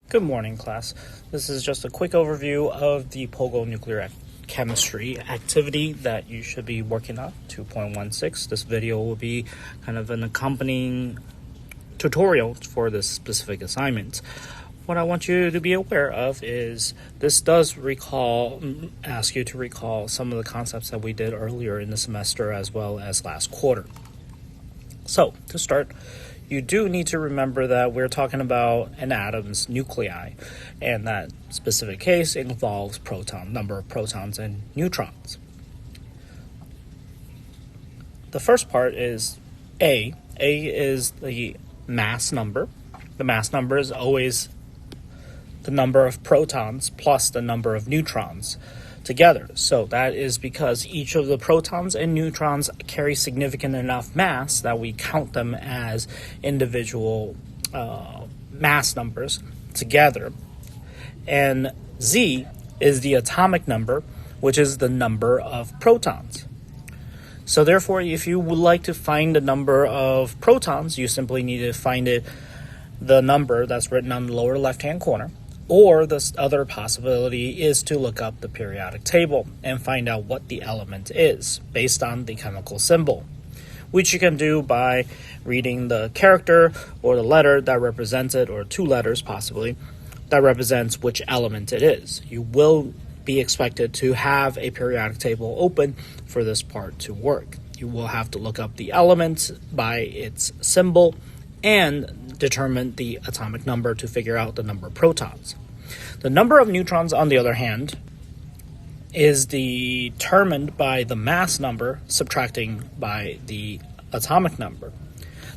Good morning, class. This is just a quick overview of the POGIL-Nuclear chemistry activity that you should be working on, 2.16. This video will be kind of an accompanying tutorial for this specific assignment. What I want you to be aware of is this does ask you to recall some of the concepts that we did earlier in the semester as well as last quarter. So, to start, you do need to remember that we're talking about an atom's nuclei, and that specific case involves number of protons and neutrons. The first part is A. A is the mass number. The mass number is always the number of protons plus the number of neutrons together. So that is because each of the protons and neutrons carry significant enough mass that we count them as individual mass numbers together. And Z is the atomic number, which is the number of protons. So therefore, if you would like to find the number of protons, you simply need to find the number that's written on the lower left-hand corner. Or the other possibility is to look up the periodic table and find out what the element is based on the chemical symbol, which you can do by reading the character or the letter that represents it, or two letters possibly, that represents which element it is. You will be expected to have a periodic table open for this part to work. You will have to look up the element by its symbol and determine the atomic number to figure out the number of protons. The number of neutrons, on the other hand, is determined by the mass number subtracting by the atomic number.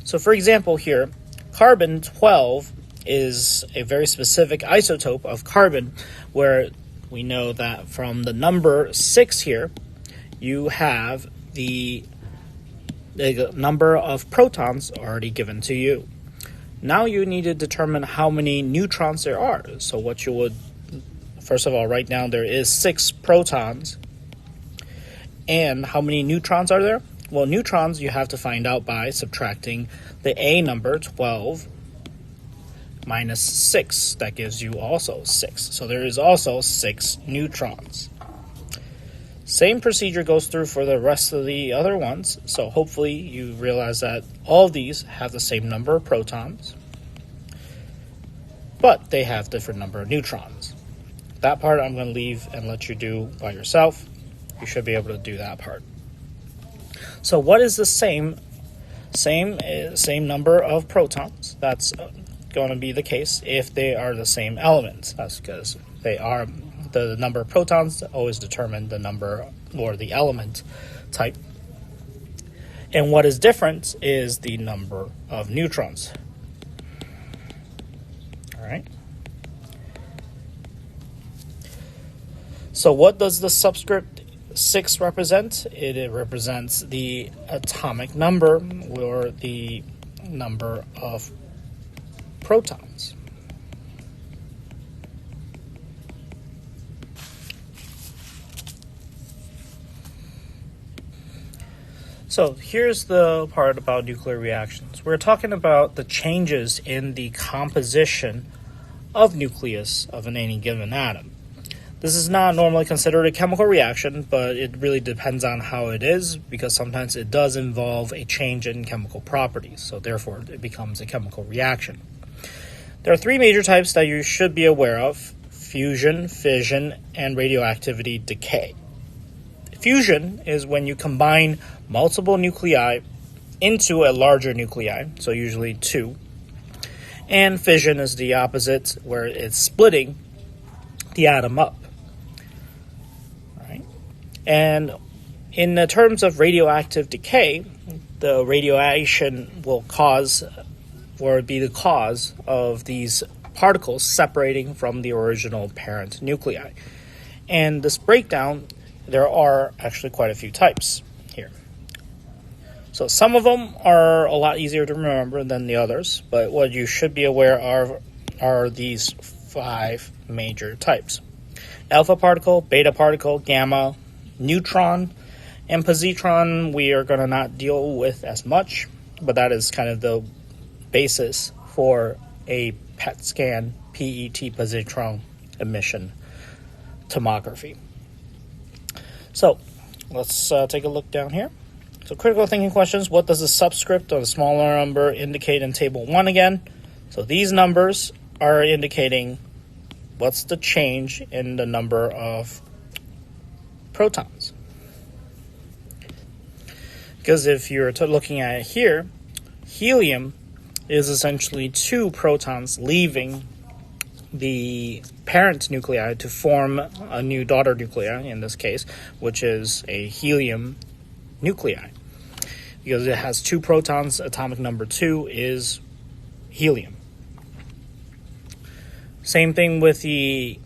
So for example here, carbon-12 is a very specific isotope of carbon, where we know that from the number 6 here, you have the number of protons already given to you. Now you need to determine how many neutrons there are. So what you would, first of all, write down there is 6 protons. And how many neutrons are there? Well, neutrons you have to find out by subtracting the A number, 12, minus 6. That gives you also 6. So there is also 6 neutrons. Same procedure goes through for the rest of the other ones, so hopefully you realize that all of these have the same number of protons, but they have different number of neutrons. That part I'm going to leave and let you do by yourself. You should be able to do that part. So what is the same number of protons? That's going to be the case if they are the same elements. That's because they are. The number of protons always determine the number or the element type. And what is different is the number of neutrons. All right. So what does the subscript 6 represent? It represents the atomic number, or the number of protons. So here's the part about nuclear reactions. We're talking about the changes in the composition of nucleus of any given atom. This is not normally considered a chemical reaction, but it really depends on how it is, because sometimes it does involve a change in chemical properties, so therefore it becomes a chemical reaction. There are 3 major types that you should be aware of: fusion, fission, and radioactivity decay. Fusion is when you combine multiple nuclei into a larger nuclei, so usually 2. And fission is the opposite, where it's splitting the atom up. Right? And in the terms of radioactive decay, the radiation will be the cause of these particles separating from the original parent nuclei. And this breakdown, there are actually quite a few types here. So some of them are a lot easier to remember than the others, but what you should be aware of are these 5 major types: alpha particle, beta particle, gamma, neutron, and positron we are going to not deal with as much, but that is kind of the basis for a PET scan PET, positron emission tomography. So let's take a look down here. So critical thinking questions. What does the subscript or the smaller number indicate in table 1 again? So these numbers are indicating what's the change in the number of protons. Because if you're looking at it here, helium is essentially 2 protons leaving the parent nuclei to form a new daughter nuclei, in this case, which is a helium nuclei. Because it has 2 protons, atomic number 2 is helium. Same thing with the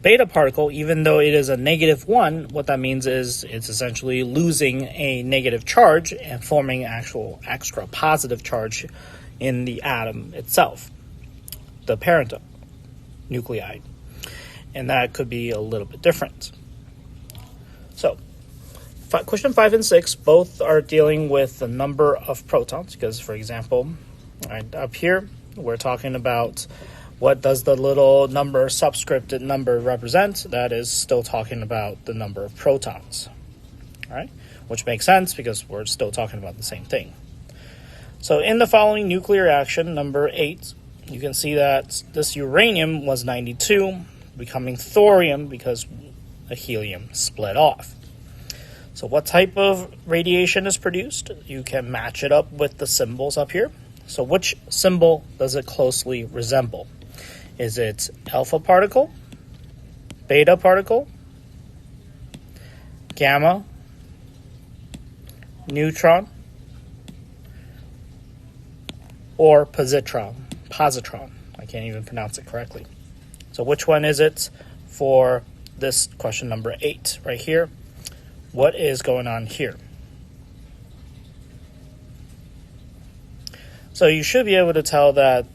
beta particle. Even though it is a -1, what that means is it's essentially losing a negative charge and forming actual extra positive charge in the atom itself, the parent nuclei. And that could be a little bit different. So, question 5 and 6 both are dealing with the number of protons, because, for example, right up here, we're talking about what does the little number, subscripted number, represent? That is still talking about the number of protons, all right? Which makes sense because we're still talking about the same thing. So in the following nuclear reaction, number 8, you can see that this uranium was 92, becoming thorium because the helium split off. So what type of radiation is produced? You can match it up with the symbols up here. So which symbol does it closely resemble? Is it alpha particle, beta particle, gamma, neutron, or positron? I can't even pronounce it correctly. So which one is it for this question number 8 right here? What is going on here? So you should be able to tell that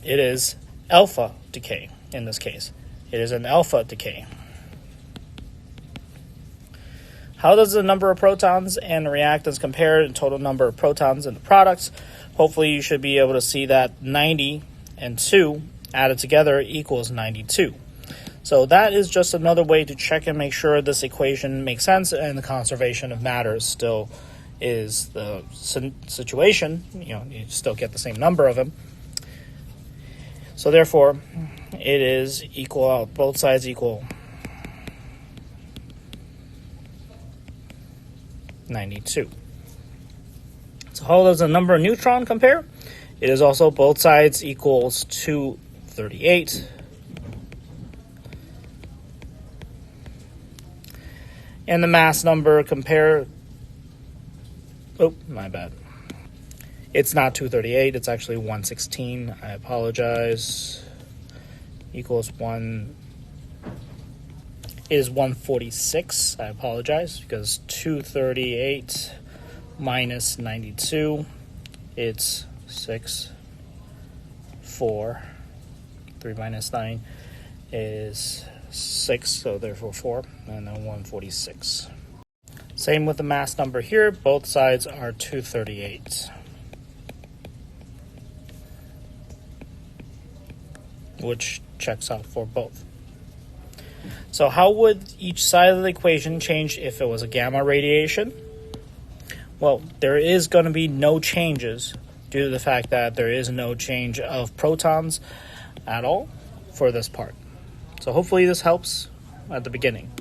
it is alpha decay in this case. It is an alpha decay. How does the number of protons and reactants compare in total number of protons in the products? Hopefully you should be able to see that 90 and 2 added together equals 92. So that is just another way to check and make sure this equation makes sense and the conservation of matter still is the situation. You still get the same number of them. So therefore, it is equal out. Both sides equal 92. So how does the number of neutron compare? It is also both sides equals 238. And the mass number compare, oh, my bad. It's not 238, it's actually 116. I apologize. Equals 1 is 146. I apologize, because 238 minus 92, it's 6, 4. 3 minus 9 is 6, so therefore 4, and then 146. Same with the mass number here. Both sides are 238, which checks out for both. So how would each side of the equation change if it was a gamma radiation? Well, there is going to be no changes due to the fact that there is no change of protons at all for this part. So hopefully this helps at the beginning.